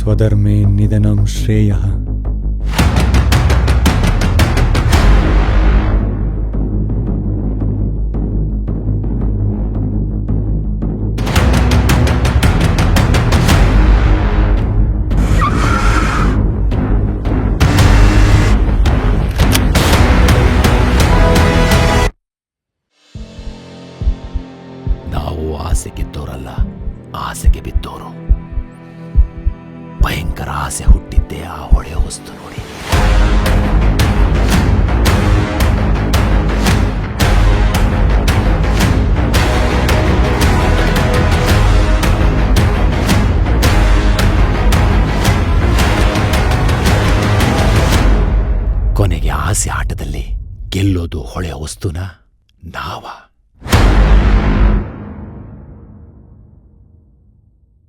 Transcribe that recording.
ಸ್ವಧರ್ಮೇ ನಿಧನಂ ಶ್ರೇಯಃ. ನಾವು ಆಸೆ ಗೆದ್ದೋರಲ್ಲ, ಆಸೆಗೆ ಬಿದ್ದೋರು. ಭಯಂಕರ ಆಸೆ ಹುಟ್ಟಿದ್ದೆ ಆ ಹೊಳೆಯ ವಸ್ತು ನೋಡಿ. ಕೊನೆಗೆ ಆಸೆ ಆಟದಲ್ಲಿ ಗೆಲ್ಲೋದು ಹೊಳೆಯ ವಸ್ತುನ ನಾವ.